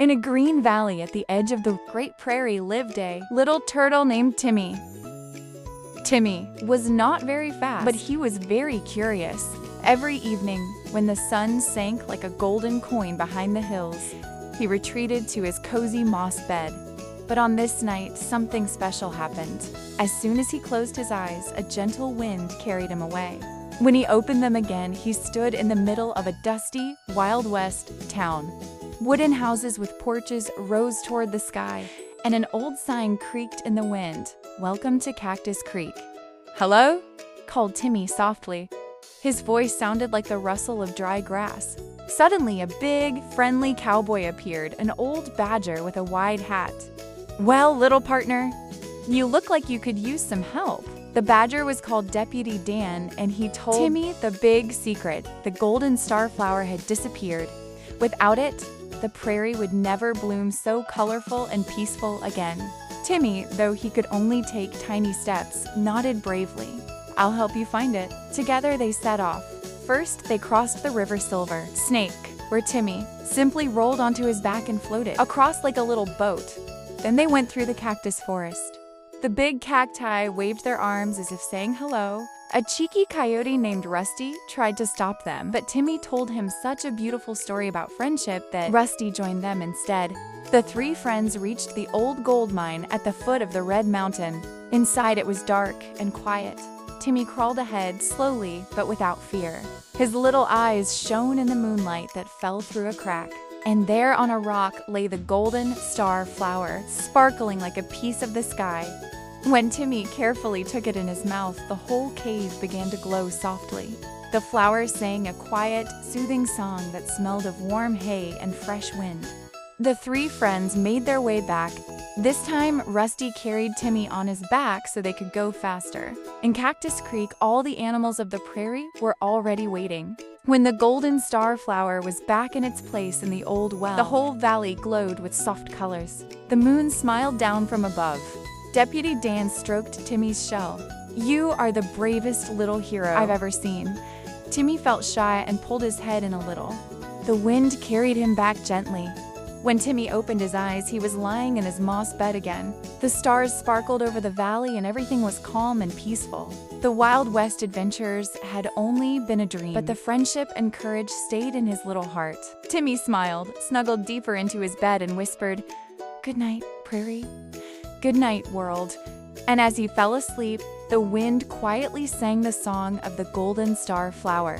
In a green valley at the edge of the Great Prairie lived a little turtle named Timmy. Timmy was not very fast, but he was very curious. Every evening, when the sun sank like a golden coin behind the hills, he retreated to his cozy moss bed. But on this night, something special happened. As soon as he closed his eyes, a gentle wind carried him away. When he opened them again, he stood in the middle of a dusty, Wild West town. Wooden houses with porches rose toward the sky, and an old sign creaked in the wind. "Welcome to Cactus Creek." "Hello?" called Timmy softly. His voice sounded like the rustle of dry grass. Suddenly, a big, friendly cowboy appeared, an old badger with a wide hat. "Well, little partner, you look like you could use some help." The badger was called Deputy Dan, and he told Timmy the big secret: the golden starflower had disappeared. Without it, the prairie would never bloom so colorful and peaceful again. Timmy, though he could only take tiny steps, nodded bravely. "I'll help you find it." Together they set off. First, they crossed the River Silver Snake, where Timmy simply rolled onto his back and floated across like a little boat. Then they went through the cactus forest. The big cacti waved their arms as if saying hello. A cheeky coyote named Rusty tried to stop them, but Timmy told him such a beautiful story about friendship that Rusty joined them instead. The three friends reached the old gold mine at the foot of the Red Mountain. Inside it was dark and quiet. Timmy crawled ahead slowly but without fear. His little eyes shone in the moonlight that fell through a crack. And there on a rock lay the golden star flower, sparkling like a piece of the sky. When Timmy carefully took it in his mouth, the whole cave began to glow softly. The flower sang a quiet, soothing song that smelled of warm hay and fresh wind. The three friends made their way back. This time, Rusty carried Timmy on his back so they could go faster. In Cactus Creek, all the animals of the prairie were already waiting. When the golden star flower was back in its place in the old well, the whole valley glowed with soft colors. The moon smiled down from above. Deputy Dan stroked Timmy's shell. "You are the bravest little hero I've ever seen." Timmy felt shy and pulled his head in a little. The wind carried him back gently. When Timmy opened his eyes, he was lying in his moss bed again. The stars sparkled over the valley and everything was calm and peaceful. The Wild West adventures had only been a dream, but the friendship and courage stayed in his little heart. Timmy smiled, snuggled deeper into his bed and whispered, "Good night, prairie. Good night, world." And as he fell asleep, the wind quietly sang the song of the golden star flower.